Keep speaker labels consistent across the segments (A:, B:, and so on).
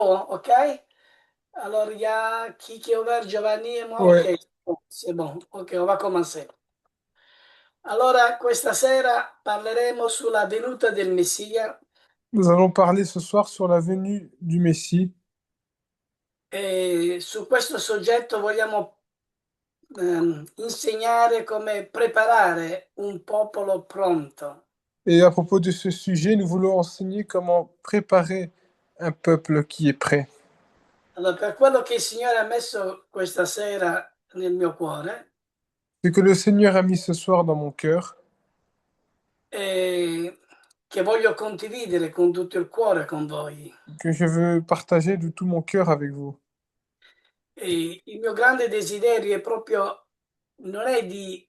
A: Bon, ok? Alors, il y a qui est ouvert, Giovanni et moi?
B: Ouais,
A: Ok, c'est bon. Ok, on va commencer. Allora, questa sera parleremo sulla venuta del Messia
B: nous allons parler ce soir sur la venue du Messie.
A: e su questo soggetto vogliamo insegnare come preparare un popolo pronto.
B: Et à propos de ce sujet, nous voulons enseigner comment préparer un peuple qui est prêt.
A: Allora, per quello che il Signore ha messo questa sera nel mio cuore,
B: Ce que le Seigneur a mis ce soir dans mon cœur,
A: e che voglio condividere con tutto il cuore con voi.
B: que je veux partager de tout mon cœur avec vous.
A: E il mio grande desiderio è proprio, non è di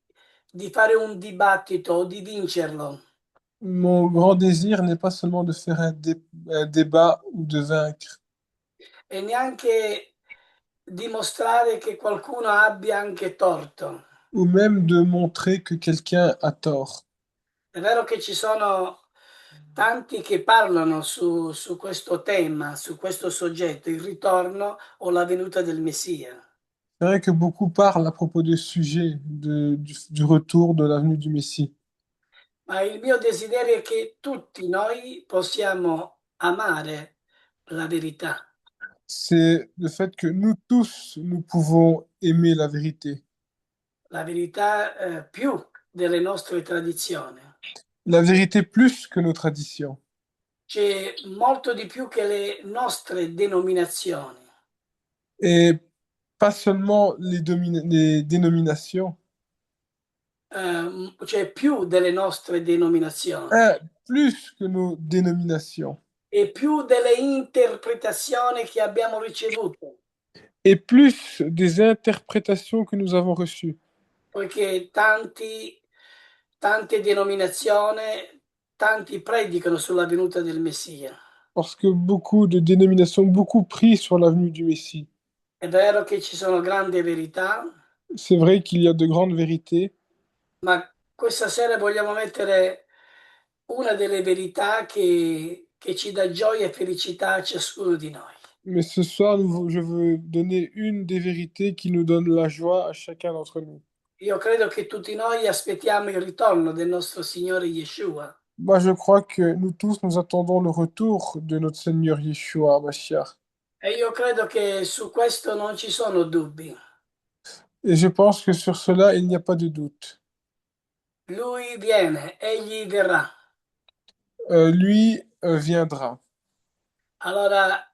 A: fare un dibattito o di vincerlo,
B: Mon grand désir n'est pas seulement de faire un débat ou de vaincre,
A: e neanche dimostrare che qualcuno abbia anche torto.
B: ou même de montrer que quelqu'un a tort.
A: È vero che ci sono tanti che parlano su questo tema, su questo soggetto, il ritorno o la venuta del Messia.
B: C'est vrai que beaucoup parlent à propos du sujet du retour de la venue du Messie.
A: Ma il mio desiderio è che tutti noi possiamo amare la verità.
B: C'est le fait que nous tous, nous pouvons aimer
A: La verità più delle nostre tradizioni.
B: la vérité plus que nos traditions,
A: C'è molto di più che le nostre denominazioni,
B: et pas seulement les dénominations,
A: cioè più delle nostre denominazioni
B: un, plus que nos dénominations,
A: e più delle interpretazioni che abbiamo ricevuto,
B: et plus des interprétations que nous avons reçues.
A: poiché tante denominazioni, tanti predicano sulla venuta del Messia.
B: Parce que beaucoup de dénominations, beaucoup prient sur la venue du Messie.
A: È vero che ci sono grandi verità,
B: C'est vrai qu'il y a de grandes vérités,
A: ma questa sera vogliamo mettere una delle verità che ci dà gioia e felicità a ciascuno di noi.
B: mais ce soir, je veux donner une des vérités qui nous donne la joie à chacun d'entre nous.
A: Io credo che tutti noi aspettiamo il ritorno del nostro Signore Yeshua
B: Moi, je crois que nous tous, nous attendons le retour de notre Seigneur Yeshua Mashiach.
A: e io credo che su questo non ci sono dubbi.
B: Et je pense que sur cela, il n'y a pas de doute.
A: Lui viene, egli verrà.
B: Lui viendra.
A: Allora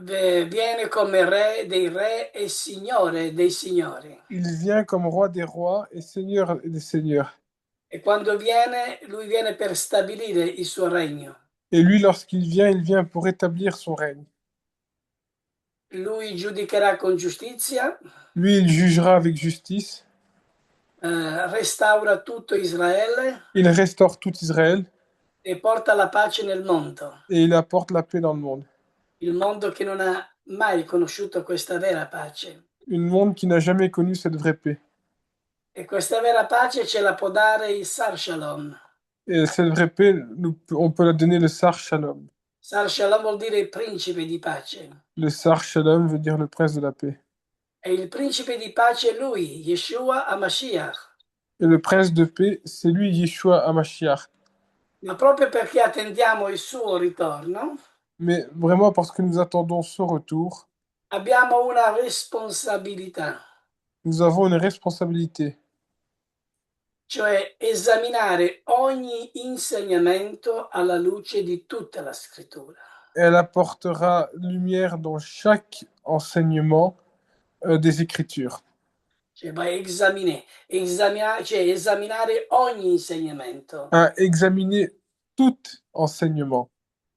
A: viene come re dei re e signore dei signori.
B: Il vient comme roi des rois et seigneur des seigneurs.
A: E quando viene, lui viene per stabilire il suo regno.
B: Et lui, lorsqu'il vient, il vient pour établir son règne.
A: Lui giudicherà con giustizia,
B: Lui, il jugera avec justice.
A: restaura tutto Israele
B: Il restaure tout Israël
A: e porta la pace nel mondo.
B: et il apporte la paix dans le monde.
A: Il mondo che non ha mai conosciuto questa vera pace.
B: Une monde qui n'a jamais connu cette vraie paix.
A: E questa vera pace ce la può dare il Sar Shalom.
B: Et cette vraie paix, on peut la donner le Sar Shalom.
A: Sar Shalom vuol dire il principe di pace.
B: Le Sar Shalom veut dire le prince de la paix.
A: E il principe di pace è lui, Yeshua HaMashiach.
B: Et le prince de paix, c'est lui, Yeshua HaMashiach.
A: Ma proprio perché attendiamo il suo ritorno,
B: Mais vraiment, parce que nous attendons son retour,
A: abbiamo una responsabilità,
B: nous avons une responsabilité,
A: cioè esaminare ogni insegnamento alla luce di tutta la scrittura.
B: elle apportera lumière dans chaque enseignement des Écritures,
A: Cioè, cioè esaminare ogni insegnamento
B: à examiner tout enseignement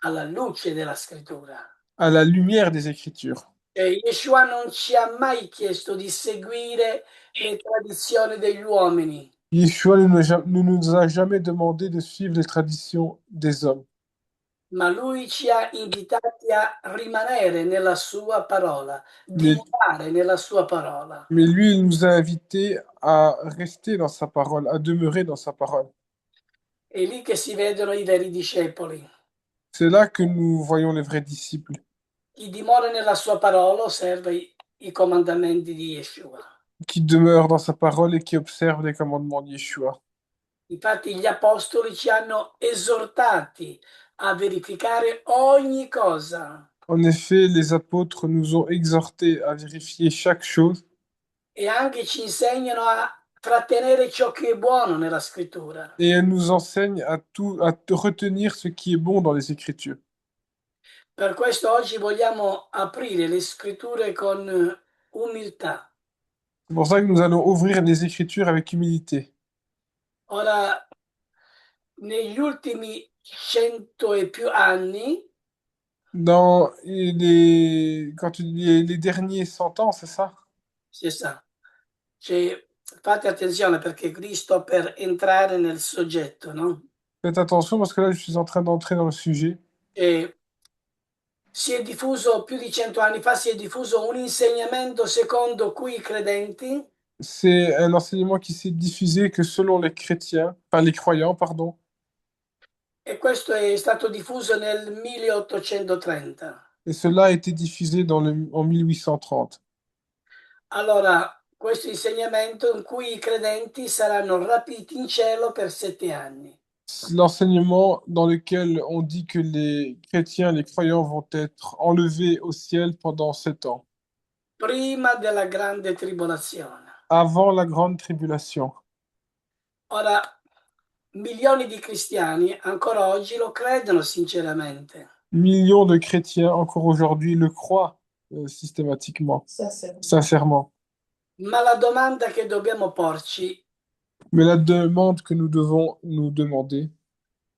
A: alla luce della scrittura.
B: à la lumière des Écritures.
A: Cioè, Yeshua non ci ha mai chiesto di seguire le tradizioni degli uomini,
B: Yeshua ne nous a jamais demandé de suivre les traditions des hommes,
A: ma lui ci ha invitati a rimanere nella sua parola,
B: mais,
A: dimorare nella sua parola.
B: mais lui, il nous a invités à rester dans sa parole, à demeurer dans sa parole.
A: È lì che si vedono i veri discepoli.
B: C'est là que nous voyons les vrais disciples.
A: Chi dimora nella sua parola osserva i comandamenti di Yeshua.
B: qui demeure dans sa parole et qui observe les commandements de Yeshua.
A: Infatti gli apostoli ci hanno esortati a verificare ogni cosa
B: En effet, les apôtres nous ont exhortés à vérifier chaque chose
A: e anche ci insegnano a trattenere ciò che è buono nella scrittura.
B: et elles nous enseignent à retenir ce qui est bon dans les Écritures.
A: Per questo oggi vogliamo aprire le scritture con umiltà.
B: C'est pour ça que nous allons ouvrir les Écritures avec humilité.
A: Ora, negli ultimi 100 e più anni,
B: Dans quand tu dis les derniers 100 ans, c'est ça?
A: si sa, fate attenzione perché qui sto per entrare nel soggetto, no?
B: Faites attention parce que là, je suis en train d'entrer dans le sujet.
A: E si è diffuso più di 100 anni fa, si è diffuso un insegnamento secondo cui i credenti,
B: C'est un enseignement qui s'est diffusé que selon les chrétiens, enfin les croyants, pardon,
A: e questo è stato diffuso nel 1830.
B: et cela a été diffusé en 1830.
A: Allora, questo insegnamento in cui i credenti saranno rapiti in cielo per 7 anni.
B: L'enseignement dans lequel on dit que les chrétiens, les croyants vont être enlevés au ciel pendant 7 ans,
A: Prima della grande tribolazione.
B: avant la grande tribulation.
A: Ora, milioni di cristiani ancora oggi lo credono sinceramente,
B: Millions de chrétiens, encore aujourd'hui, le croient systématiquement, sincèrement.
A: ma la domanda che dobbiamo porci
B: Mais la demande que nous devons nous demander,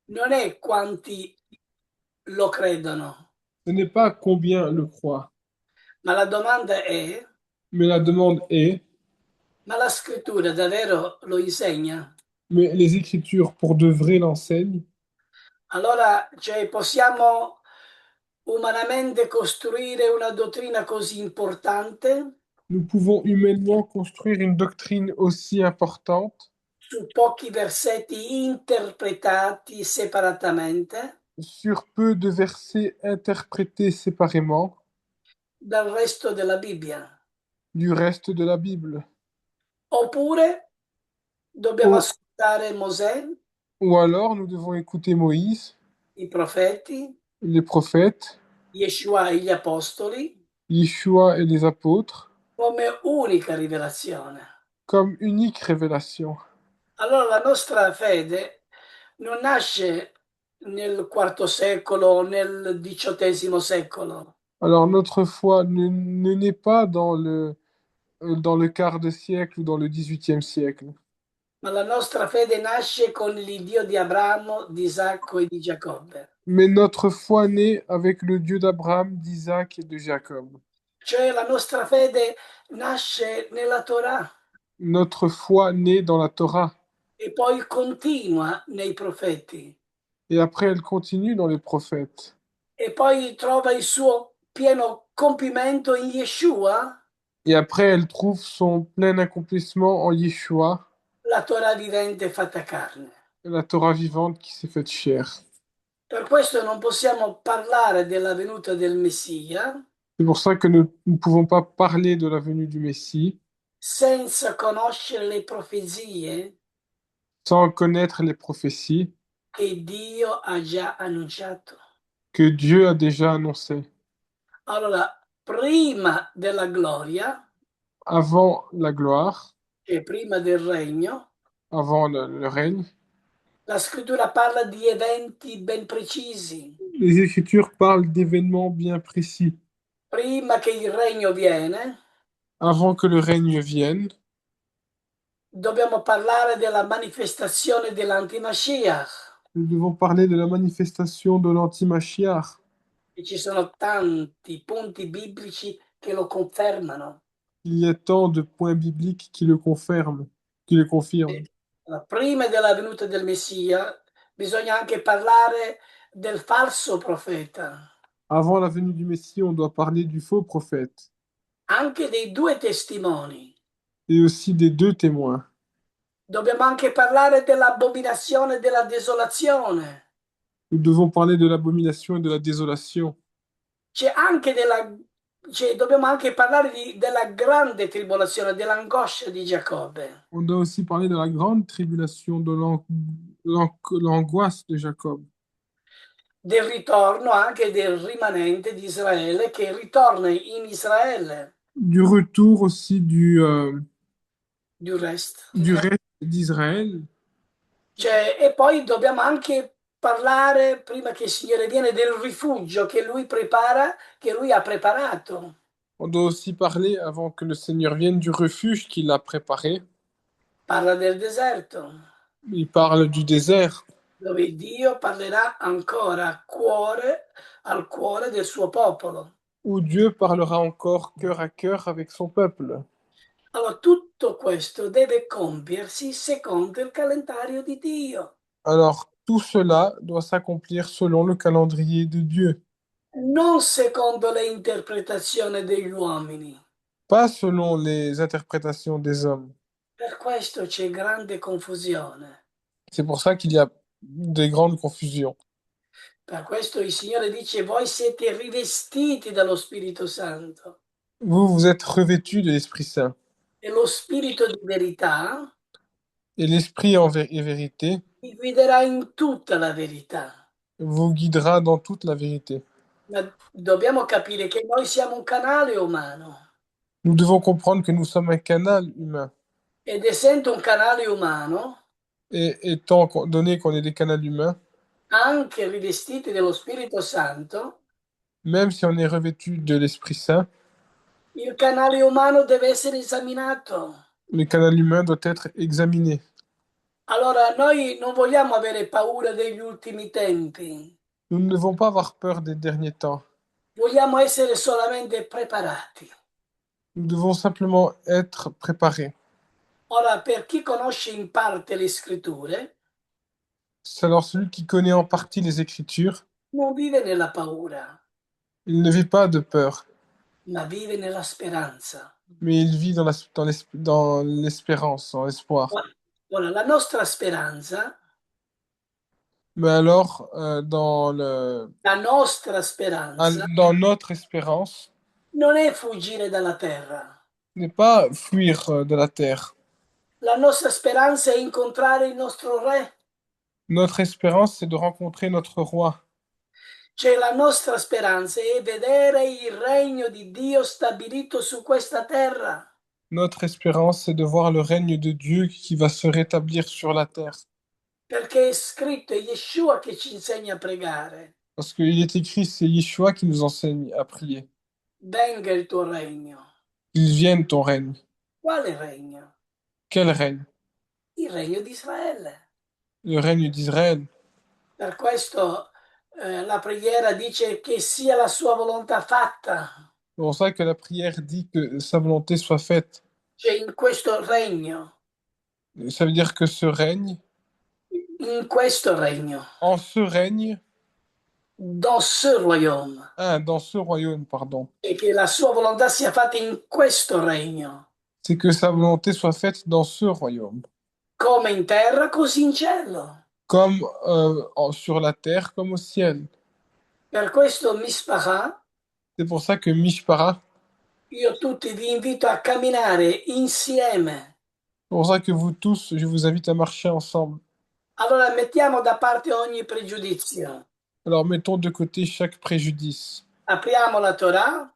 A: non è quanti lo credono,
B: ce n'est pas combien le croient,
A: ma la domanda è,
B: mais la demande est,
A: ma la scrittura davvero lo insegna?
B: mais les Écritures pour de vrai l'enseignent.
A: Allora, cioè, possiamo umanamente costruire una dottrina così importante
B: Nous pouvons humainement construire une doctrine aussi importante
A: su pochi versetti interpretati separatamente
B: sur peu de versets interprétés séparément
A: dal resto della Bibbia.
B: du reste de la Bible.
A: Oppure dobbiamo
B: Ou,
A: ascoltare Mosè,
B: ou alors nous devons écouter Moïse,
A: i profeti,
B: les prophètes,
A: Yeshua e gli apostoli
B: Yeshua et les apôtres
A: come unica rivelazione.
B: comme unique révélation.
A: Allora la nostra fede non nasce nel IV secolo, nel XVIII secolo,
B: Alors notre foi ne naît pas dans le quart de siècle ou dans le 18e siècle,
A: ma la nostra fede nasce con l'Iddio di Abramo, di Isacco e di Giacobbe.
B: mais notre foi naît avec le Dieu d'Abraham, d'Isaac et de Jacob.
A: Cioè la nostra fede nasce nella Torah
B: Notre foi naît dans la Torah
A: e poi continua nei profeti
B: et après elle continue dans les prophètes.
A: e poi trova il suo pieno compimento in Yeshua,
B: Et après elle trouve son plein accomplissement en Yeshua,
A: la Torah vivente fatta carne.
B: la Torah vivante qui s'est faite chair.
A: Per questo non possiamo parlare della venuta del Messia
B: C'est pour ça que nous ne pouvons pas parler de la venue du Messie
A: senza conoscere le profezie
B: sans connaître les prophéties
A: che Dio ha già annunciato.
B: que Dieu a déjà annoncées.
A: Allora, prima della gloria
B: Avant la gloire,
A: e prima del regno,
B: avant le règne,
A: la scrittura parla di eventi ben precisi.
B: les Écritures parlent d'événements bien précis.
A: Prima che il regno viene,
B: Avant que le règne vienne,
A: dobbiamo parlare della manifestazione dell'antimashiach.
B: nous devons parler de la manifestation de l'anti-Mashiach.
A: E ci sono tanti punti biblici che lo confermano.
B: Il y a tant de points bibliques qui le confirment, qui le confirment.
A: Prima della venuta del Messia bisogna anche parlare del falso profeta,
B: Avant la venue du Messie, on doit parler du faux prophète
A: anche dei due testimoni.
B: et aussi des deux témoins.
A: Dobbiamo anche parlare dell'abominazione e della desolazione.
B: Nous devons parler de l'abomination et de la désolation.
A: c'è anche dobbiamo anche parlare della grande tribolazione, dell'angoscia di Giacobbe,
B: On doit aussi parler de la grande tribulation, de l'angoisse de Jacob,
A: del ritorno anche del rimanente di Israele che ritorna in Israele,
B: du retour aussi
A: du reste.
B: du reste d'Israël.
A: E poi dobbiamo anche parlare, prima che il Signore viene, del rifugio che lui prepara, che lui ha preparato.
B: On doit aussi parler, avant que le Seigneur vienne, du refuge qu'il a préparé.
A: Parla del deserto,
B: Il parle du désert,
A: dove Dio parlerà ancora al cuore del suo popolo.
B: où Dieu parlera encore cœur à cœur avec son peuple.
A: Allora, tutto questo deve compiersi secondo il calendario di Dio,
B: Alors, tout cela doit s'accomplir selon le calendrier de Dieu,
A: non secondo le interpretazioni degli uomini.
B: pas selon les interprétations des hommes.
A: Per questo c'è grande confusione.
B: C'est pour ça qu'il y a des grandes confusions.
A: Per questo il Signore dice, voi siete rivestiti dallo Spirito Santo
B: Vous, vous êtes revêtus de l'Esprit Saint.
A: e lo Spirito di verità
B: Et l'Esprit en vérité
A: vi guiderà in tutta la verità.
B: vous guidera dans toute la vérité.
A: Ma dobbiamo capire che noi siamo un canale umano
B: Nous devons comprendre que nous sommes un canal humain.
A: ed essendo un canale umano,
B: Et étant donné qu'on est des canaux humains,
A: anche rivestiti dello Spirito Santo,
B: même si on est revêtu de l'Esprit Saint,
A: il canale umano deve essere esaminato.
B: le canal humain doit être examiné.
A: Allora, noi non vogliamo avere paura degli ultimi tempi,
B: Nous ne devons pas avoir peur des derniers temps.
A: vogliamo essere solamente preparati.
B: Nous devons simplement être préparés.
A: Ora, per chi conosce in parte le scritture,
B: C'est alors celui qui connaît en partie les Écritures,
A: non vive nella paura,
B: il ne vit pas de peur,
A: ma vive nella speranza.
B: mais il vit dans l'espérance, dans l'espoir.
A: Ora, la nostra speranza,
B: Mais alors,
A: la nostra speranza
B: dans notre espérance,
A: non è fuggire dalla terra.
B: n'est pas fuir de la terre.
A: La nostra speranza è incontrare il nostro Re.
B: Notre espérance, c'est de rencontrer notre roi.
A: Cioè la nostra speranza è vedere il regno di Dio stabilito su questa terra.
B: Notre espérance, c'est de voir le règne de Dieu qui va se rétablir sur la terre.
A: Perché è scritto, è Yeshua che ci insegna a pregare.
B: Parce qu'il est écrit, c'est Yeshua qui nous enseigne à prier.
A: Venga il tuo regno.
B: Qu'il vienne ton règne.
A: Quale regno?
B: Quel règne?
A: Il regno di Israele.
B: Le règne d'Israël.
A: Per questo la preghiera dice che sia la sua volontà fatta,
B: C'est pour ça que la prière dit que sa volonté soit faite.
A: cioè in questo regno,
B: Ça veut dire que ce règne,
A: in questo regno,
B: en ce règne,
A: dans ce royaume,
B: dans ce royaume, pardon,
A: e che la sua volontà sia fatta in questo regno,
B: c'est que sa volonté soit faite dans ce royaume.
A: come in terra, così in cielo.
B: Comme sur la terre, comme au ciel.
A: Per questo Mispachà,
B: C'est pour ça que Mishpara,
A: io tutti vi invito a camminare insieme.
B: c'est pour ça que vous tous, je vous invite à marcher ensemble.
A: Allora mettiamo da parte ogni pregiudizio.
B: Alors mettons de côté chaque préjudice.
A: Apriamo la Torah,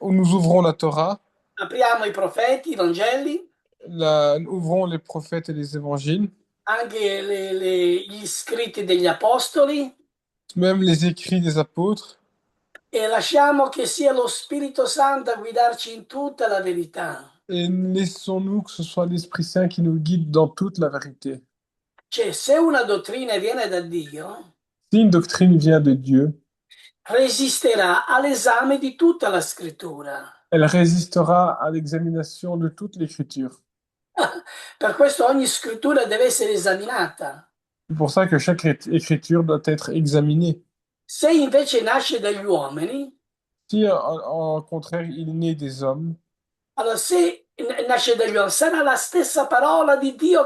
B: Nous ouvrons la Torah,
A: apriamo i profeti, i Vangeli,
B: ouvrons les prophètes et les évangiles,
A: anche gli scritti degli apostoli
B: même les écrits des apôtres,
A: e lasciamo che sia lo Spirito Santo a guidarci in tutta la verità.
B: et laissons-nous que ce soit l'Esprit Saint qui nous guide dans toute la vérité.
A: Cioè, se una dottrina viene da Dio,
B: Si une doctrine vient de Dieu,
A: resisterà all'esame di tutta la scrittura.
B: elle résistera à l'examination de toute l'Écriture.
A: Per questo ogni scrittura deve essere esaminata.
B: C'est pour ça que chaque écriture doit être examinée.
A: Se invece nasce dagli uomini,
B: Si, en contraire, il est né des hommes,
A: allora se nasce dagli uomini, sarà la stessa parola di Dio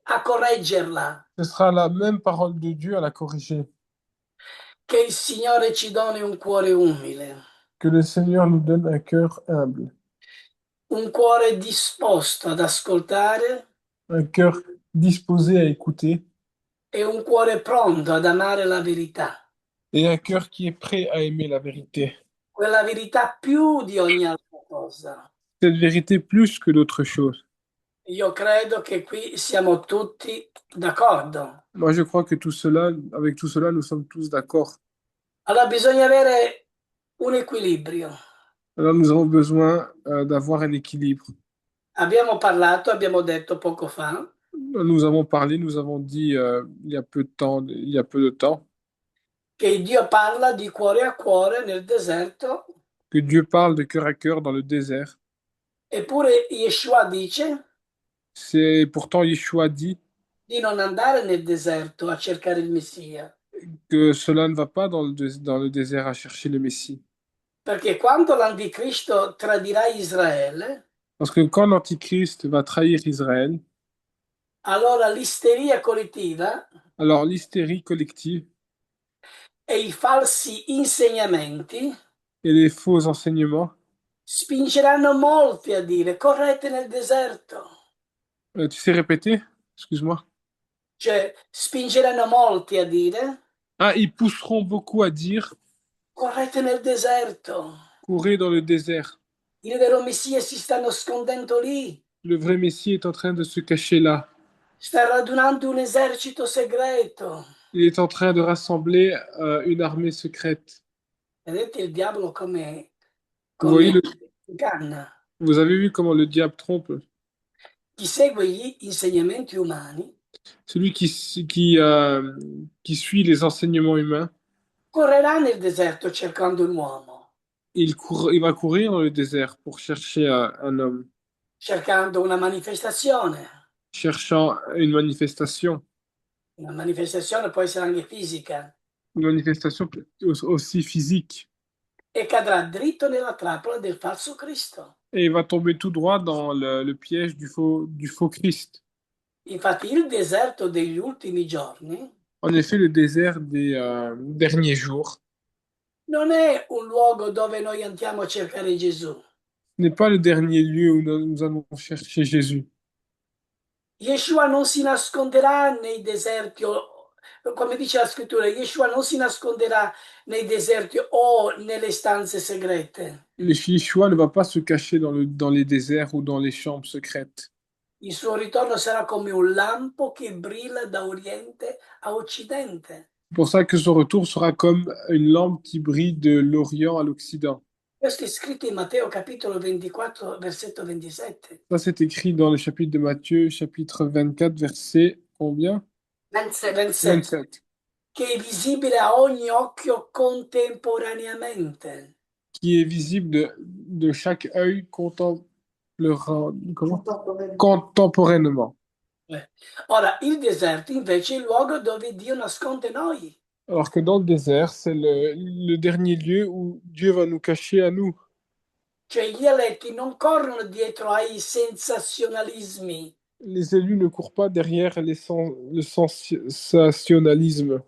A: a correggerla.
B: ce sera la même parole de Dieu à la corriger.
A: Che il Signore ci doni un cuore umile,
B: Que le Seigneur nous donne un cœur humble,
A: un cuore disposto ad ascoltare
B: un cœur disposé à écouter
A: e un cuore pronto ad amare la verità,
B: et un cœur qui est prêt à aimer la vérité.
A: quella verità più di ogni altra cosa.
B: Cette vérité plus que d'autres choses.
A: Io credo che qui siamo tutti d'accordo.
B: Moi, je crois que tout cela, avec tout cela, nous sommes tous d'accord.
A: Allora bisogna avere un equilibrio.
B: Alors, nous avons besoin d'avoir un équilibre.
A: Abbiamo parlato, abbiamo detto poco fa,
B: Nous avons parlé, nous avons dit il y a peu de temps, il y a peu de temps,
A: che Dio parla di cuore a cuore nel deserto,
B: que Dieu parle de cœur à cœur dans le désert.
A: eppure Yeshua dice
B: C'est pourtant Yeshua dit
A: di non andare nel deserto a cercare il Messia,
B: que cela ne va pas dans le désert à chercher le Messie.
A: perché quando l'anticristo tradirà Israele,
B: Parce que quand l'Antichrist va trahir Israël,
A: allora l'isteria collettiva
B: alors l'hystérie collective
A: e i falsi insegnamenti
B: et les faux enseignements,
A: spingeranno molti a dire correte nel deserto,
B: tu sais répéter? Excuse-moi.
A: cioè spingeranno molti a dire
B: Ah, ils pousseront beaucoup à dire
A: correte nel deserto,
B: courez dans le désert.
A: il vero Messia si sta nascondendo lì,
B: Le vrai Messie est en train de se cacher là.
A: sta radunando un esercito segreto.
B: Il est en train de rassembler une armée secrète.
A: Vedete il diavolo come,
B: Vous voyez
A: come inganna.
B: vous avez vu comment le diable trompe?
A: Chi segue gli insegnamenti umani
B: Celui qui suit les enseignements humains,
A: correrà nel deserto cercando un uomo,
B: il va courir dans le désert pour chercher un homme,
A: cercando una manifestazione.
B: cherchant une manifestation.
A: Una manifestazione può essere anche fisica
B: Une manifestation aussi physique.
A: e cadrà dritto nella trappola del falso Cristo.
B: Et il va tomber tout droit dans le piège du faux Christ.
A: Infatti il deserto degli ultimi giorni
B: En effet, le désert des derniers jours
A: non è un luogo dove noi andiamo a cercare Gesù.
B: n'est pas le dernier lieu où nous allons chercher Jésus.
A: Yeshua non si nasconderà nei deserti, come dice la scrittura, Yeshua non si nasconderà nei deserti o nelle stanze segrete.
B: Le Yeshua ne va pas se cacher dans les déserts ou dans les chambres secrètes.
A: Il suo ritorno sarà come un lampo che brilla da oriente a occidente.
B: C'est pour ça que son retour sera comme une lampe qui brille de l'Orient à l'Occident.
A: Questo è scritto in Matteo capitolo 24, versetto 27.
B: Ça, c'est écrit dans le chapitre de Matthieu, chapitre 24, verset combien?
A: 27,
B: 27.
A: che è visibile a ogni occhio contemporaneamente.
B: Qui est visible de chaque œil comment? Contemporainement.
A: Ora, il deserto invece è il luogo dove Dio nasconde noi.
B: Alors que dans le désert, c'est le dernier lieu où Dieu va nous cacher à nous.
A: Cioè gli eletti non corrono dietro ai sensazionalismi,
B: Les élus ne courent pas derrière le sensationnalisme.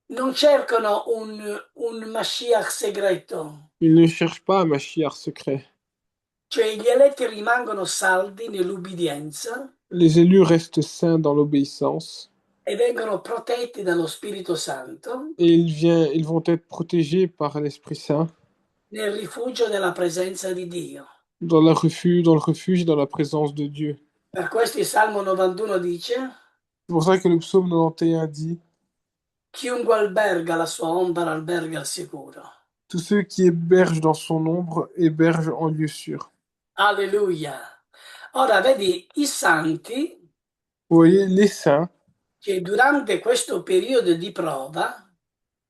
A: non cercano un Mashiach segreto.
B: Ils ne cherchent pas un Mashiach secret.
A: Cioè gli eletti rimangono saldi nell'ubbidienza
B: Les élus restent saints dans l'obéissance
A: e vengono protetti dallo Spirito Santo
B: et ils vont être protégés par l'Esprit Saint
A: nel rifugio della presenza di Dio.
B: dans le refuge, dans la présence de Dieu.
A: Per questo il Salmo 91 dice,
B: C'est pour ça que le psaume 91 dit,
A: chiunque alberga la sua ombra alberga al sicuro.
B: tous ceux qui hébergent dans son ombre hébergent en lieu sûr.
A: Alleluia. Ora vedi, i santi
B: Vous voyez, les saints,
A: che durante questo periodo di prova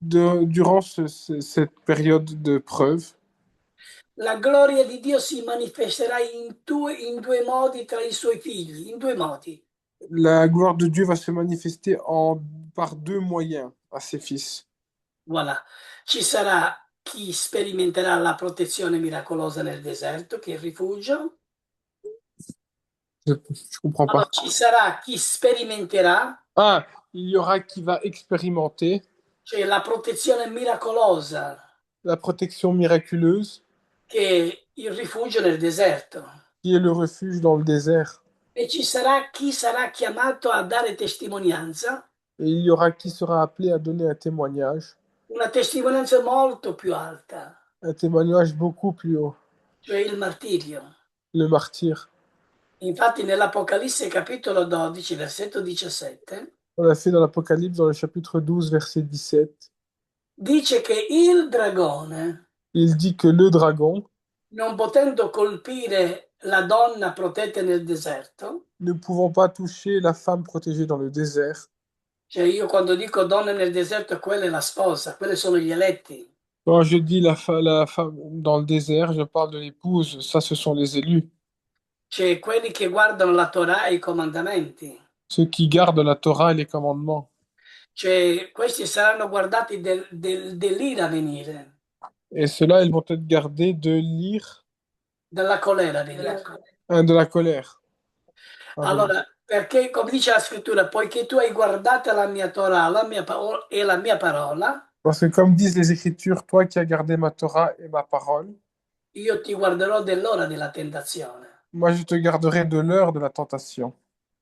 B: durant cette période de preuve,
A: la gloria di Dio si manifesterà in due modi tra i suoi figli, in due modi.
B: la gloire de Dieu va se manifester par deux moyens à ses fils.
A: Voilà. Ci sarà chi sperimenterà la protezione miracolosa nel deserto, che è il rifugio.
B: Je comprends
A: Allora,
B: pas.
A: ci sarà chi sperimenterà
B: Ah, il y aura qui va expérimenter
A: c'è la protezione miracolosa
B: la protection miraculeuse,
A: che è il rifugio nel deserto.
B: qui est le refuge dans le désert.
A: E ci sarà chi sarà chiamato a dare testimonianza,
B: Et il y aura qui sera appelé à donner
A: una testimonianza molto più alta,
B: un témoignage beaucoup plus haut,
A: cioè il martirio.
B: le martyr.
A: Infatti nell'Apocalisse capitolo 12, versetto 17,
B: On l'a fait dans l'Apocalypse, dans le chapitre 12, verset 17.
A: dice che il dragone,
B: Il dit que le dragon,
A: non potendo colpire la donna protetta nel deserto,
B: ne pouvant pas toucher la femme protégée dans le désert.
A: cioè io quando dico donna nel deserto, quella è la sposa, quelli sono gli eletti,
B: Quand je dis la femme dans le désert, je parle de l'épouse, ça ce sont les élus,
A: cioè quelli che guardano la Torah e i comandamenti,
B: ceux qui gardent la Torah et les commandements.
A: cioè questi saranno guardati dell'ira venire,
B: Et ceux-là, ils vont être gardés de l'ire,
A: dalla colera venire.
B: de la colère. Pardon.
A: Allora, perché come dice la scrittura, poiché tu hai guardato la mia Torah e la mia parola,
B: Parce que comme disent les Écritures, toi qui as gardé ma Torah et ma parole,
A: io ti guarderò dell'ora della tentazione
B: moi je te garderai de l'heure de la tentation,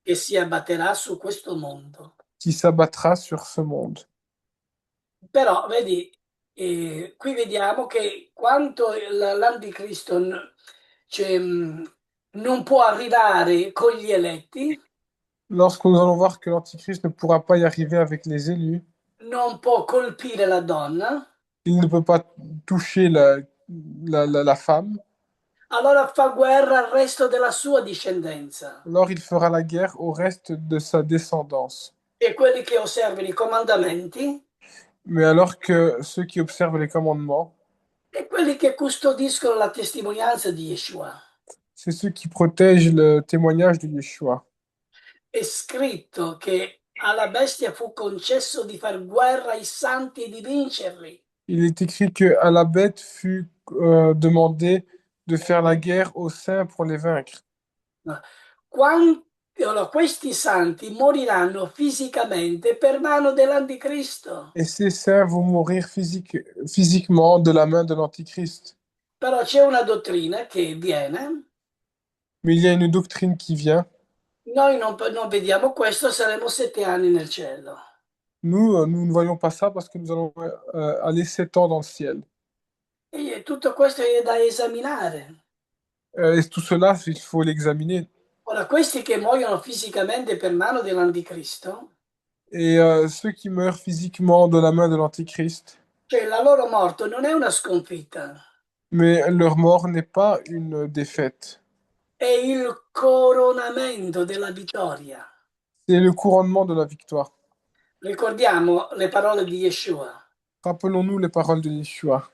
A: che si abbatterà su questo mondo.
B: qui s'abattra sur ce monde.
A: Però, vedi, qui vediamo che quanto l'anticristo cioè, non può arrivare con gli eletti,
B: Lorsque nous allons voir que l'Antichrist ne pourra pas y arriver avec les élus,
A: non può colpire la donna,
B: il ne peut pas toucher la femme,
A: allora fa guerra al resto della sua discendenza
B: alors il fera la guerre au reste de sa descendance.
A: e quelli che osservano i comandamenti
B: Mais alors que ceux qui observent les commandements,
A: e quelli che custodiscono la testimonianza di Yeshua.
B: c'est ceux qui protègent le témoignage de Yeshua.
A: È scritto che alla bestia fu concesso di far guerra ai santi e di vincerli.
B: Il est écrit que à la bête fut demandé de faire la guerre aux saints pour les vaincre.
A: Quan- allora, questi santi moriranno fisicamente per mano dell'anticristo,
B: Et ces saints vont mourir physiquement de la main de l'Antichrist.
A: però c'è una dottrina che viene,
B: Mais il y a une doctrine qui vient.
A: noi non vediamo questo, saremo 7 anni nel cielo.
B: Nous, nous ne voyons pas ça parce que nous allons aller 7 ans dans le ciel.
A: E tutto questo è da esaminare.
B: Et tout cela, il faut l'examiner.
A: Ora, questi che muoiono fisicamente per mano dell'anticristo,
B: Et ceux qui meurent physiquement de la main de l'Antichrist,
A: cioè la loro morte non è una sconfitta,
B: mais leur mort n'est pas une défaite.
A: è il coronamento della vittoria.
B: C'est le couronnement de la victoire.
A: Ricordiamo le parole di Yeshua.
B: Rappelons-nous les paroles de Yeshua.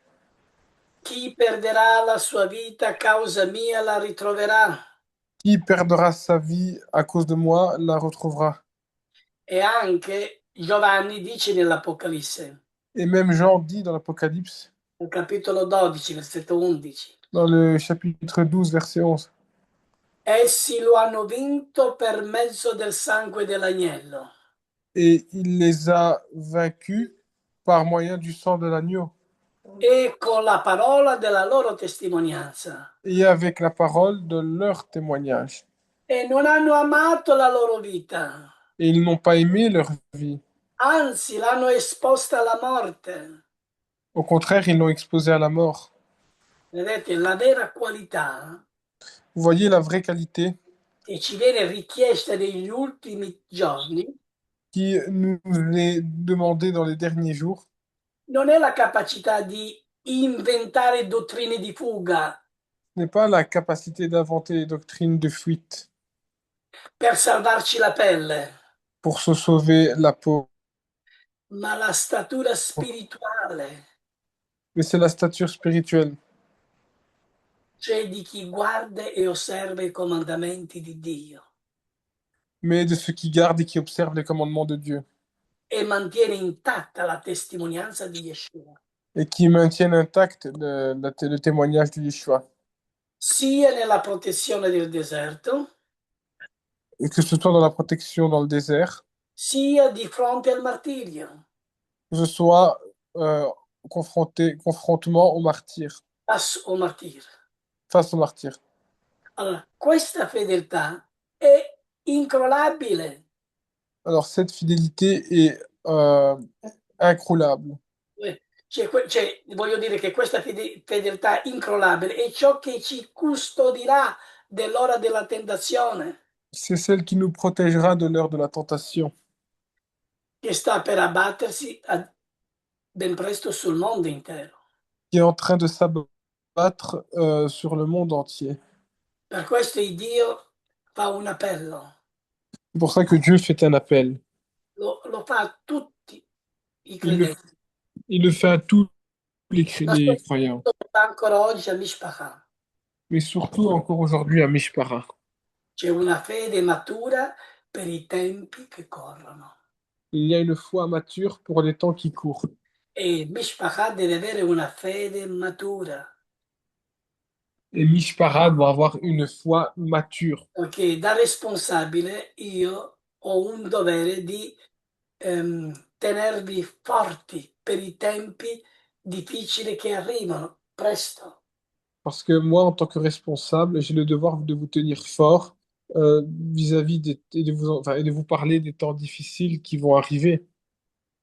A: Chi perderà la sua vita a causa mia la ritroverà.
B: Qui perdra sa vie à cause de moi la retrouvera.
A: E anche Giovanni dice nell'Apocalisse,
B: Et même Jean dit dans l'Apocalypse,
A: nel capitolo 12, versetto 11,
B: dans le chapitre 12, verset 11,
A: essi lo hanno vinto per mezzo del sangue dell'agnello
B: et il les a vaincus par moyen du sang de l'agneau
A: e con la parola della loro testimonianza
B: et avec la parole de leur témoignage.
A: e non hanno amato la loro vita,
B: Et ils n'ont pas aimé leur vie.
A: anzi l'hanno esposta alla morte.
B: Au contraire, ils l'ont exposé à la mort.
A: Vedete, la vera qualità
B: Vous voyez la vraie qualité
A: che ci viene richiesta negli ultimi giorni
B: qui nous est demandée dans les derniers jours.
A: non è la capacità di inventare dottrine di fuga
B: Ce n'est pas la capacité d'inventer les doctrines de fuite
A: per salvarci la pelle,
B: pour se sauver la peau,
A: ma la statura spirituale,
B: mais c'est la stature spirituelle,
A: cioè di chi guarda e osserva i comandamenti di Dio
B: mais de ceux qui gardent et qui observent les commandements de Dieu
A: e mantiene intatta la testimonianza di Yeshua,
B: et qui maintiennent intact le témoignage de Yeshua.
A: sia nella protezione del deserto,
B: Et que ce soit dans la protection dans le désert,
A: sia di fronte al martirio.
B: que ce soit confrontement au martyr,
A: passo o martire.
B: face au martyr.
A: Allora, questa fedeltà è incrollabile.
B: Alors, cette fidélité est incroyable.
A: Cioè, voglio dire che questa fedeltà incrollabile è ciò che ci custodirà dell'ora della tentazione
B: C'est celle qui nous protégera de l'heure de la tentation,
A: che sta per abbattersi ben presto sul mondo intero.
B: qui est en train de s'abattre sur le monde entier.
A: Per questo il Dio fa un appello,
B: C'est pour ça que Dieu fait un appel.
A: lo fa a tutti i
B: Il le,
A: credenti,
B: il le fait à tous
A: ma
B: les croyants,
A: soprattutto lo fa ancora oggi a Mishpachah.
B: mais surtout encore aujourd'hui à Mishpara.
A: C'è una fede matura per i tempi che corrono
B: Il y a une foi mature pour les temps qui courent.
A: e Mishpachah deve avere una fede matura.
B: Et Mishpara doit avoir une foi mature.
A: Perché da responsabile io ho un dovere di tenervi forti per i tempi difficili che arrivano presto.
B: Parce que moi, en tant que responsable, j'ai le devoir de vous tenir fort vis-à-vis et de vous, enfin, et de vous parler des temps difficiles qui vont arriver.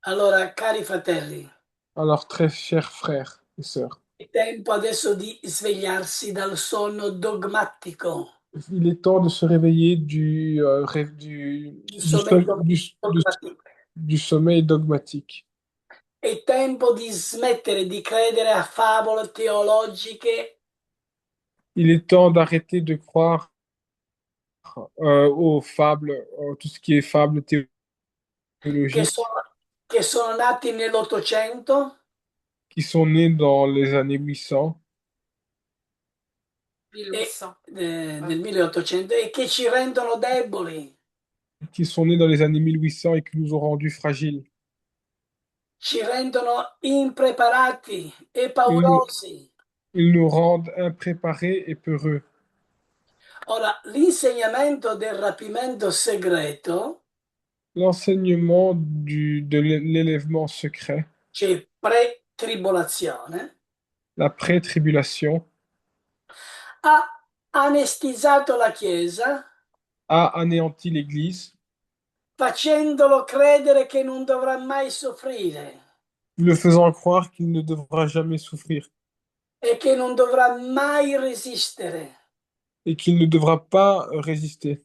A: Allora, cari fratelli,
B: Alors, très chers frères et sœurs,
A: è tempo adesso di svegliarsi dal sonno dogmatico,
B: il est temps de se réveiller
A: il sommetto dogmatico.
B: du sommeil dogmatique.
A: È tempo di smettere di credere a favole teologiche
B: Il est temps d'arrêter de croire aux fables, tout ce qui est fables
A: che
B: théologiques
A: sono, che sono nati nell'Ottocento
B: qui sont nées dans les années 800,
A: 1800. Nel 1800 e che ci rendono deboli,
B: qui sont nés dans les années 1800 et qui nous ont rendus fragiles.
A: ci rendono impreparati e
B: Ils nous,
A: paurosi.
B: ils nous rendent impréparés et peureux.
A: Ora, l'insegnamento del rapimento segreto,
B: L'enseignement de l'élèvement secret,
A: cioè pre-tribolazione,
B: la pré-tribulation,
A: ha anestizzato la Chiesa
B: a anéanti l'Église,
A: facendolo credere che non dovrà mai soffrire
B: le faisant croire qu'il ne devra jamais souffrir
A: e che non dovrà mai resistere,
B: et qu'il ne devra pas résister,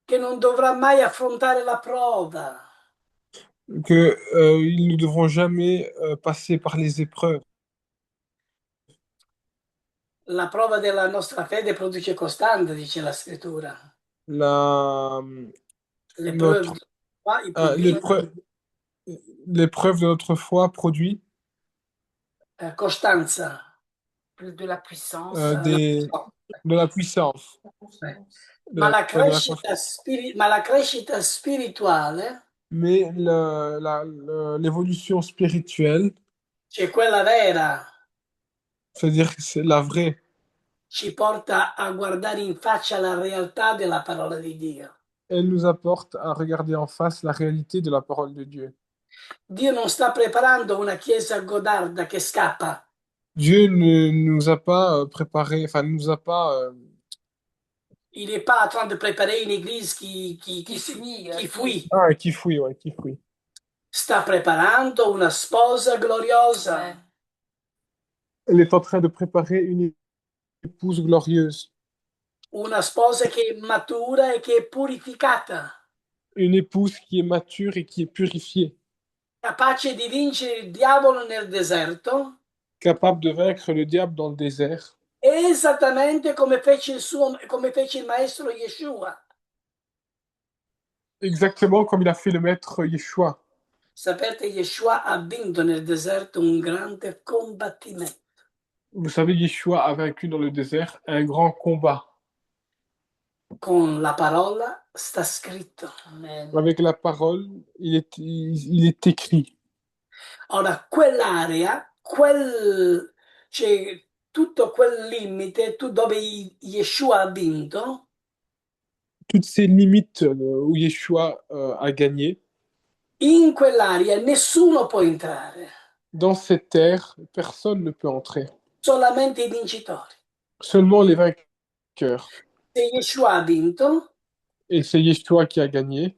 A: che non dovrà mai affrontare la prova.
B: que ils ne devront jamais passer par les épreuves.
A: La prova della nostra fede produce costanza, dice la scrittura.
B: La,
A: L'épreuve
B: notre,
A: de foi, il produce
B: l'épreuve, l'épreuve de notre foi produit
A: costanza.
C: De la puissance.
B: de la puissance,
A: Ma la
B: ouais, de la
A: crescita, ma la crescita spirituale,
B: mais l'évolution spirituelle,
A: cioè quella vera,
B: c'est-à-dire que c'est la vraie,
A: ci porta a guardare in faccia la realtà della parola di Dio.
B: elle nous apporte à regarder en face la réalité de la parole de Dieu.
A: Dio non sta preparando una chiesa godarda che scappa.
B: Dieu ne nous a pas préparé, enfin, ne nous a pas,
A: Il n'est pas en train de préparer une église qui fuit.
B: qui fouille, ouais, qui fouille.
A: Sta preparando una sposa gloriosa.
C: Ouais.
B: Elle est en train de préparer une épouse glorieuse,
A: Una sposa che è matura e che è purificata,
B: une épouse qui est mature et qui est purifiée,
A: capace di vincere il diavolo nel deserto,
B: capable de vaincre le diable dans le désert,
A: esattamente come fece il maestro Yeshua.
B: exactement comme il a fait le maître Yeshua.
A: Sapete, Yeshua ha vinto nel deserto un grande combattimento.
B: Vous savez, Yeshua a vaincu dans le désert un grand combat.
A: Con la parola sta scritto.
C: Amen.
B: Avec la parole, il est écrit.
A: Ora, quell'area, cioè, tutto quel limite dove Yeshua ha vinto,
B: Toutes ces limites où Yeshua a gagné,
A: In quell'area nessuno può entrare,
B: Dans cette terre, personne ne peut entrer.
A: solamente i vincitori.
B: Seulement les vainqueurs.
A: Se Yeshua ha vinto,
B: Et c'est Yeshua qui a gagné.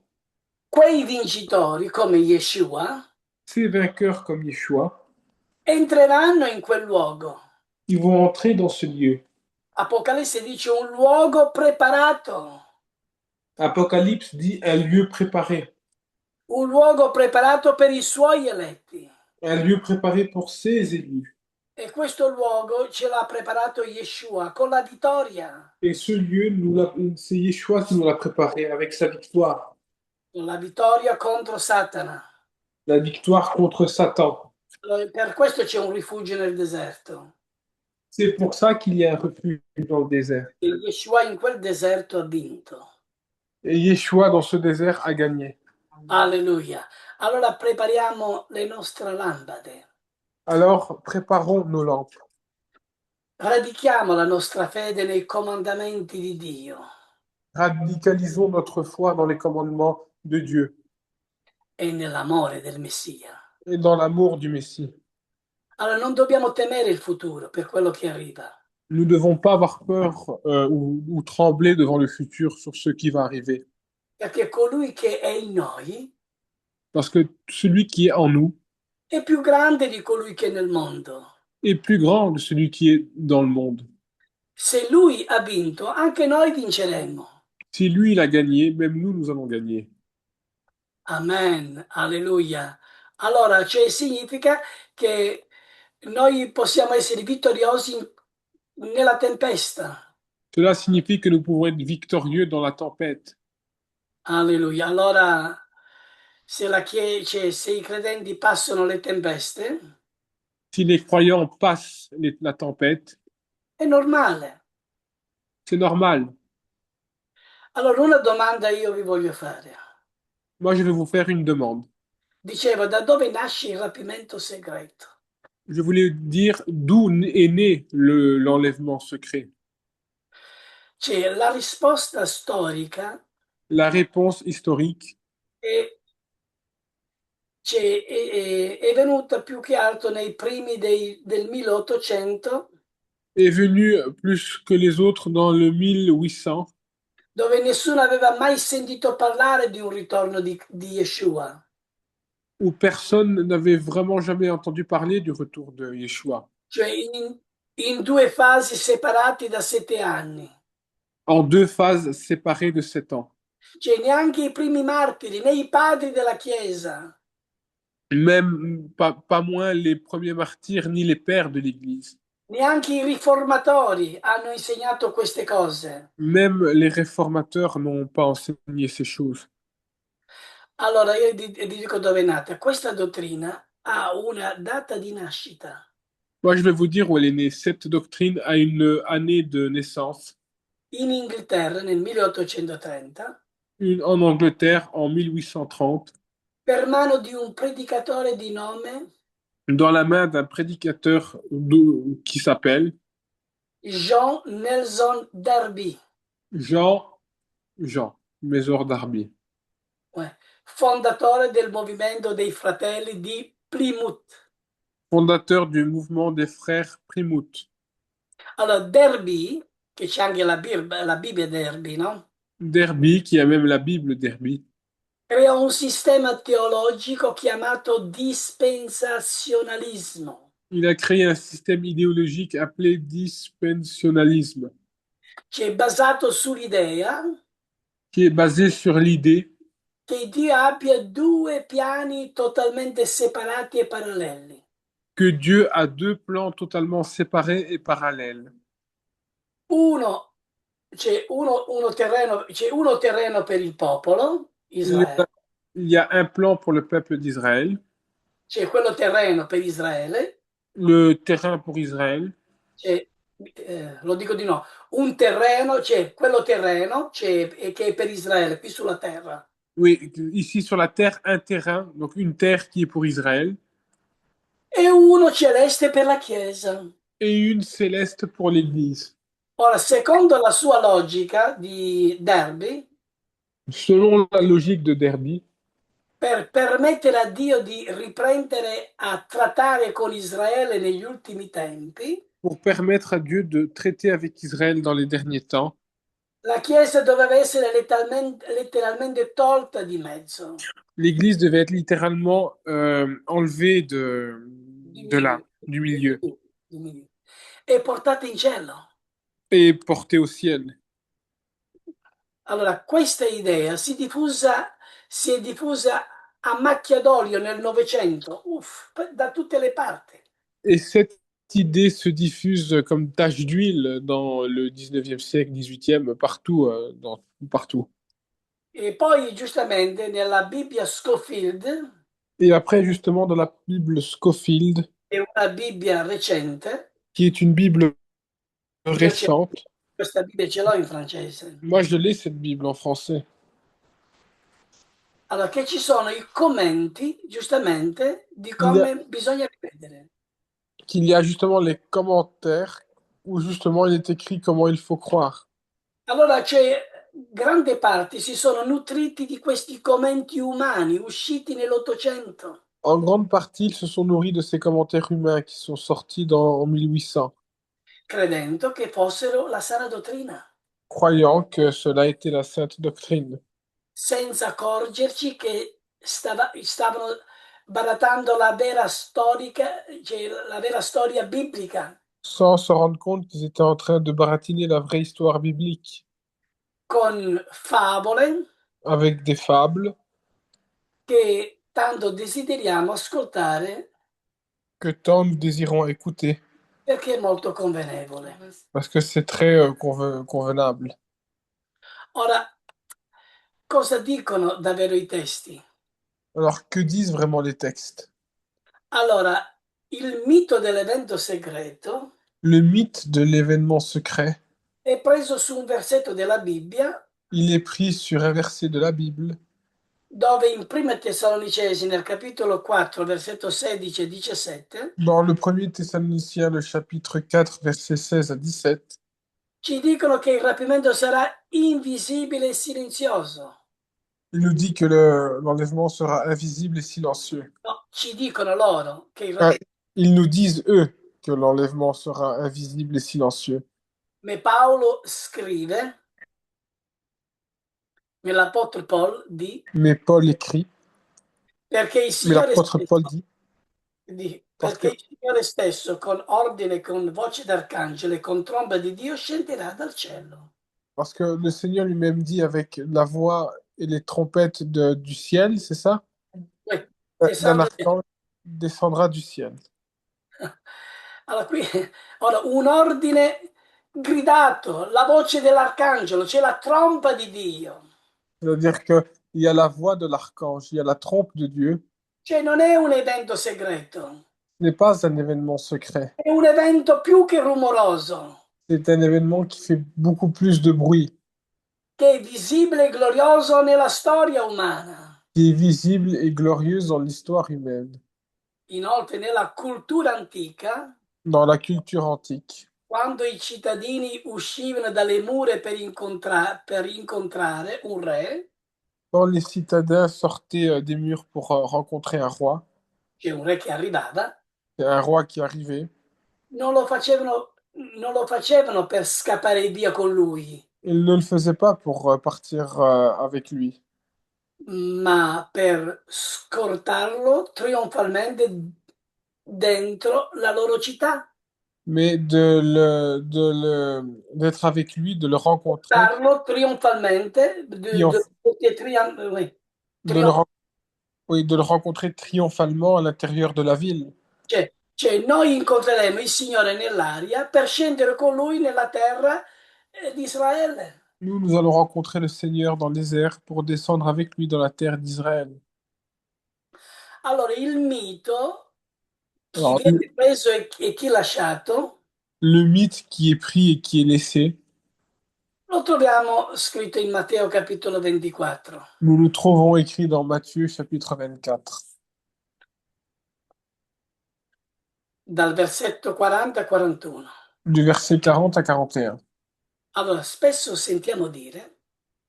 A: quei vincitori, come Yeshua,
B: Ces vainqueurs comme Yeshua,
A: entreranno in quel luogo.
B: ils vont entrer dans ce lieu.
A: Apocalisse dice un luogo preparato,
B: Apocalypse dit un lieu préparé.
A: un luogo preparato per i suoi eletti.
B: Un lieu préparé pour ses élus.
A: E questo luogo ce l'ha preparato Yeshua con la vittoria,
B: Et ce lieu, c'est Yeshua qui nous l'a préparé avec sa victoire.
A: con la vittoria contro Satana.
B: La victoire contre Satan.
A: Per questo c'è un rifugio nel deserto.
B: C'est pour ça qu'il y a un refuge dans le désert.
A: E Yeshua in quel deserto ha vinto.
B: Et Yeshua, dans ce désert, a gagné.
A: Alleluia. Allora prepariamo le nostre lampade.
B: Alors, préparons nos lampes.
A: Radichiamo la nostra fede nei comandamenti di Dio
B: Radicalisons notre foi dans les commandements de Dieu
A: e nell'amore del Messia.
B: et dans l'amour du Messie.
A: Allora non dobbiamo temere il futuro per quello che arriva,
B: Nous ne devons pas avoir peur ou trembler devant le futur sur ce qui va arriver.
A: perché colui che è in noi
B: Parce que celui qui est en nous
A: è più grande di colui che è nel mondo.
B: est plus grand que celui qui est dans le monde.
A: Se lui ha vinto, anche noi vinceremo.
B: Si lui, il a gagné, même nous, nous allons gagner.
A: Amen, alleluia. Allora, cioè significa che noi possiamo essere vittoriosi nella tempesta.
B: Cela signifie que nous pouvons être victorieux dans la tempête.
A: Alleluia. Allora, se cioè, se i credenti passano le tempeste,
B: Si les croyants passent la tempête,
A: è normale.
B: c'est normal.
A: Allora, una domanda io vi voglio fare.
B: Moi, je vais vous faire une demande.
A: Dicevo, da dove nasce il rapimento segreto?
B: Je voulais dire d'où est né l'enlèvement secret.
A: Cioè, la risposta storica
B: La réponse historique
A: è, è venuta più che altro nei primi del 1800,
B: est venue plus que les autres dans le 1800,
A: dove nessuno aveva mai sentito parlare di un ritorno di Yeshua.
B: où personne n'avait vraiment jamais entendu parler du retour de Yeshua.
A: Cioè in due fasi separati da 7 anni.
B: En deux phases séparées de 7 ans.
A: Cioè neanche i primi martiri, né i padri della Chiesa,
B: Même pas moins les premiers martyrs ni les pères de l'Église.
A: neanche i riformatori hanno insegnato queste cose.
B: Même les réformateurs n'ont pas enseigné ces choses.
A: Allora io ti dico dove è nata. Questa dottrina ha una data di nascita
B: Moi, je vais vous dire où elle est née. Cette doctrine a une année de naissance,
A: in Inghilterra nel 1830
B: une en Angleterre en 1830,
A: per mano di un predicatore di nome
B: dans la main d'un prédicateur qui s'appelle
A: John Nelson Darby,
B: Jean, Jean, Maison d'Arby,
A: fondatore del movimento dei fratelli di Plymouth.
B: fondateur du mouvement des frères Plymouth.
A: Allora, Derby, che c'è anche la Bibbia Derby, no?
B: Derby, qui a même la Bible Derby,
A: Creò un sistema teologico chiamato dispensazionalismo,
B: il a créé un système idéologique appelé dispensationalisme,
A: che è basato sull'idea
B: qui est basé sur l'idée
A: che Dio abbia due piani totalmente separati e paralleli.
B: que Dieu a deux plans totalement séparés et parallèles.
A: Uno, c'è uno terreno per il popolo,
B: Il y
A: Israele,
B: a il y a un plan pour le peuple d'Israël,
A: c'è quello terreno per Israele,
B: le terrain pour Israël,
A: c'è, lo dico di no, un terreno, c'è quello terreno che è per Israele, qui sulla terra.
B: oui, ici sur la terre, un terrain, donc une terre qui est pour Israël,
A: E uno celeste per la Chiesa.
B: et une céleste pour l'Église.
A: Ora, secondo la sua logica di Derby,
B: Selon la logique de Derby,
A: per permettere a Dio di riprendere a trattare con Israele negli ultimi tempi,
B: pour permettre à Dieu de traiter avec Israël dans les derniers temps.
A: la Chiesa doveva essere letteralmente tolta di mezzo,
B: L'Église devait être littéralement enlevée
A: di
B: de là,
A: milieu,
B: du milieu,
A: di milieu, e portata in cielo.
B: et portée au ciel.
A: Allora, questa idea si è diffusa a macchia d'olio nel Novecento, da tutte le parti.
B: Et cette idée se diffuse comme tache d'huile dans le 19e siècle, 18e, partout, partout.
A: E poi, giustamente, nella Bibbia Scofield,
B: Et après, justement, dans la Bible Scofield,
A: è una Bibbia recente,
B: qui est une Bible
A: io ce-
B: récente,
A: questa Bibbia ce l'ho in francese,
B: moi je l'ai cette Bible en français,
A: allora che ci sono i commenti, giustamente, di
B: il y a,
A: come bisogna credere.
B: qu'il y a justement les commentaires où justement il est écrit comment il faut croire.
A: Allora c'è grande parte si sono nutriti di questi commenti umani usciti nell'Ottocento,
B: En grande partie, ils se sont nourris de ces commentaires humains qui sont sortis en 1800,
A: credendo che fossero la sana dottrina,
B: croyant que cela était la sainte doctrine,
A: senza accorgerci che stavano barattando la vera storica, cioè la vera storia biblica,
B: sans se rendre compte qu'ils étaient en train de baratiner la vraie histoire biblique,
A: con favole
B: avec des fables
A: che tanto desideriamo ascoltare
B: que tant nous désirons écouter,
A: perché è molto convenevole.
B: parce que c'est très convenable.
A: Ora, cosa dicono davvero i testi?
B: Alors, que disent vraiment les textes?
A: Allora, il mito dell'evento segreto
B: Le mythe de l'événement secret,
A: è preso su un versetto della Bibbia
B: il est pris sur un verset de la Bible,
A: dove in Prima Tessalonicesi nel capitolo 4, versetto 16 e 17,
B: dans le premier Thessaloniciens, le chapitre 4, versets 16 à 17.
A: ci dicono che il rapimento sarà invisibile e silenzioso.
B: Il nous dit que l'enlèvement sera invisible et silencieux.
A: No, ci dicono loro che
B: Ah, ils nous disent, eux, que l'enlèvement sera invisible et silencieux.
A: ma Paolo scrive, nell'Apostolo Paul di,
B: Mais Paul écrit,
A: perché il
B: mais
A: Signore
B: l'apôtre Paul
A: stesso,
B: dit, parce que
A: perché il Signore stesso con ordine, con voce d'arcangelo e con tromba di Dio scenderà dal cielo.
B: Parce que le Seigneur lui-même dit avec la voix et les trompettes du ciel, c'est ça?
A: Poi
B: D'un
A: descende.
B: archange descendra du ciel.
A: Allora, qui, ora, un ordine gridato, la voce dell'arcangelo, c'è la tromba di Dio.
B: C'est-à-dire qu'il y a la voix de l'archange, il y a la trompe de Dieu.
A: Cioè non è un evento segreto,
B: Ce n'est pas un événement secret.
A: è un evento più che rumoroso,
B: C'est un événement qui fait beaucoup plus de bruit,
A: che è visibile e glorioso nella storia umana.
B: qui est visible et glorieuse dans l'histoire humaine,
A: Inoltre, nella cultura antica,
B: dans la culture antique.
A: quando i cittadini uscivano dalle mura per incontrare un re,
B: Quand les citadins sortaient des murs pour rencontrer un roi,
A: c'è un re che arrivava,
B: et un roi qui arrivait,
A: non lo facevano, non lo facevano per scappare via con lui,
B: ils ne le faisaient pas pour partir avec lui,
A: ma per scortarlo trionfalmente dentro la loro città,
B: mais d'être avec lui, de le rencontrer,
A: portarlo trionfalmente,
B: triomph-
A: oui,
B: de le, ren- oui, de le rencontrer triomphalement à l'intérieur de la ville.
A: cioè, noi incontreremo il Signore nell'aria per scendere con lui nella terra di Israele.
B: Nous allons rencontrer le Seigneur dans les airs pour descendre avec lui dans la terre d'Israël.
A: Allora, il mito, chi
B: Alors,
A: viene preso e chi lasciato,
B: le mythe qui est pris et qui est laissé,
A: lo troviamo scritto in Matteo capitolo 24,
B: nous le trouvons écrit dans Matthieu chapitre 24,
A: dal versetto 40 a 41.
B: du verset 40 à 41.
A: Allora, spesso sentiamo dire,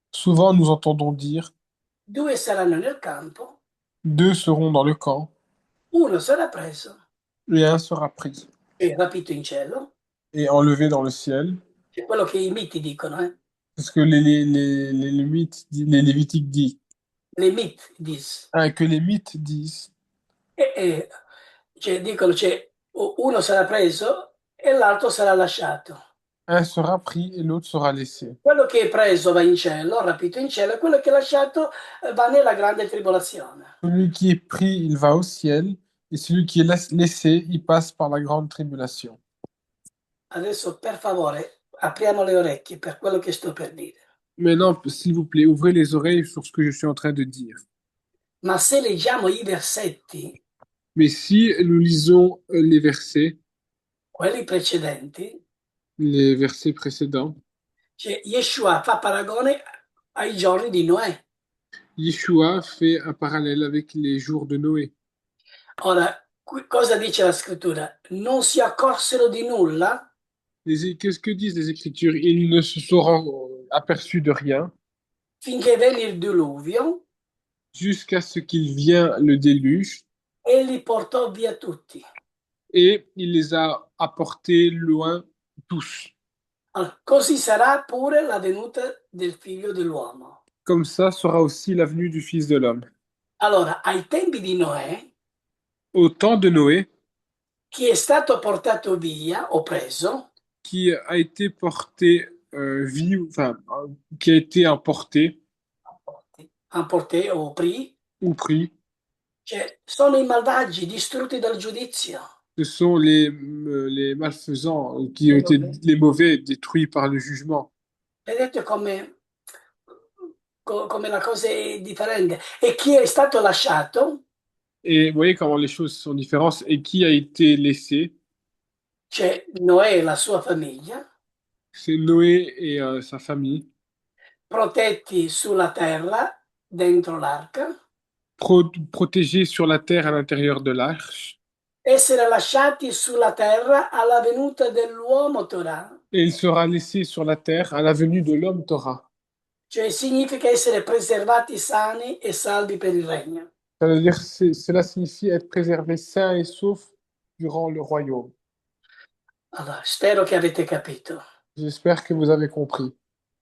B: Souvent, nous entendons dire,
A: due saranno nel campo,
B: Deux seront dans le camp,
A: uno sarà preso
B: et un sera pris
A: e rapito in cielo,
B: et enlevé dans le ciel.
A: è quello che i miti dicono, eh?
B: C'est ce que les mythes, les Lévitiques disent.
A: Le mythes disent.
B: Hein, que les mythes disent.
A: E, cioè, dicono, cioè, uno sarà preso e l'altro sarà lasciato.
B: Un sera pris et l'autre sera laissé.
A: Quello che è preso va in cielo, rapito in cielo, e quello che è lasciato va nella grande tribolazione.
B: Celui qui est pris, il va au ciel, et celui qui est laissé, il passe par la grande tribulation.
A: Adesso, per favore, apriamo le orecchie per quello che sto per dire.
B: Maintenant, s'il vous plaît, ouvrez les oreilles sur ce que je suis en train de dire.
A: Ma se leggiamo i versetti,
B: Mais si nous lisons
A: quelli precedenti,
B: les versets précédents,
A: cioè Yeshua fa paragone ai giorni di Noè.
B: Yeshua fait un parallèle avec les jours de Noé.
A: Ora, cosa dice la scrittura? Non si accorsero di nulla
B: Qu'est-ce que disent les Écritures? Ils ne se seront aperçus de rien
A: finché venne il diluvio
B: jusqu'à ce qu'il vienne le déluge
A: e li portò via tutti.
B: et il les a apportés loin tous.
A: Allora, così sarà pure la venuta del figlio dell'uomo.
B: Comme ça sera aussi la venue du Fils de l'homme.
A: Allora, ai tempi di Noè,
B: Au temps de Noé,
A: chi è stato portato via o preso
B: qui a été porté enfin, qui a été emporté
A: emporté o pri,
B: ou pris,
A: cioè, sono i malvagi distrutti dal giudizio.
B: ce sont les malfaisants qui ont été les mauvais détruits par le jugement.
A: Vedete come la cosa è differente. E chi è stato lasciato,
B: Et vous voyez comment les choses sont différentes et qui a été laissé,
A: cioè Noè e la sua famiglia,
B: c'est Noé et sa famille,
A: protetti sulla terra, dentro l'arca,
B: protégés sur la terre à l'intérieur de l'arche,
A: essere lasciati sulla terra alla venuta dell'uomo Torah.
B: et il sera laissé sur la terre à la venue de l'homme Torah.
A: Cioè significa essere preservati sani e salvi per il regno.
B: Ça veut dire, cela signifie être préservé sain et sauf durant le royaume.
A: Allora, spero che avete capito,
B: J'espère que vous avez compris.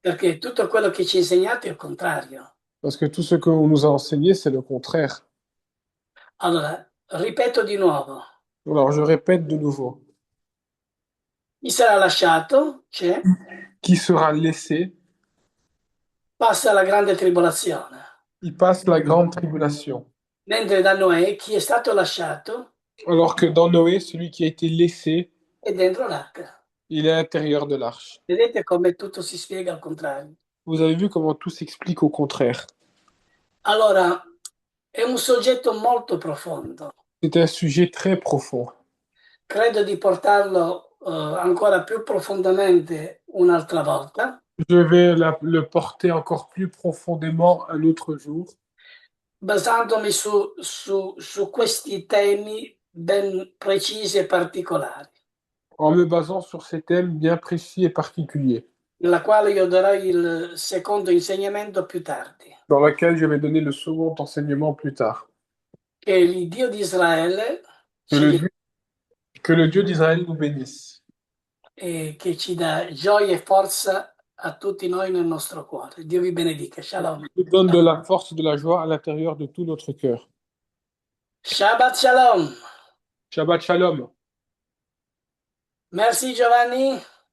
A: perché tutto quello che ci insegnate è il contrario.
B: Parce que tout ce qu'on nous a enseigné, c'est le contraire.
A: Allora, ripeto di nuovo,
B: Alors, je répète de nouveau.
A: chi sarà lasciato, c'è,
B: Qui sera laissé,
A: passa la grande tribolazione,
B: il passe la grande tribulation.
A: mentre da Noè chi è stato lasciato
B: Alors que dans Noé, celui qui a été laissé,
A: è dentro l'arca.
B: il est à l'intérieur de l'arche.
A: Vedete come tutto si spiega al contrario.
B: Vous avez vu comment tout s'explique au contraire.
A: Allora, è un soggetto molto profondo.
B: C'est un sujet très profond.
A: Credo di portarlo ancora più profondamente un'altra volta,
B: Je vais le porter encore plus profondément un autre jour,
A: basandomi su questi temi ben precisi e particolari,
B: en me basant sur ces thèmes bien précis et particuliers,
A: nella quale io darò il secondo insegnamento più tardi,
B: dans lequel je vais donner le second enseignement plus tard.
A: che il Dio di Israele
B: Que le Dieu, que le Dieu d'Israël nous bénisse
A: e che ci dà gioia e forza a tutti noi nel nostro cuore. Dio vi benedica. Shalom.
B: nous donne de la force et de la joie à l'intérieur de tout notre cœur.
A: Shabbat Shalom.
B: Shabbat Shalom.
A: Merci Giovanni.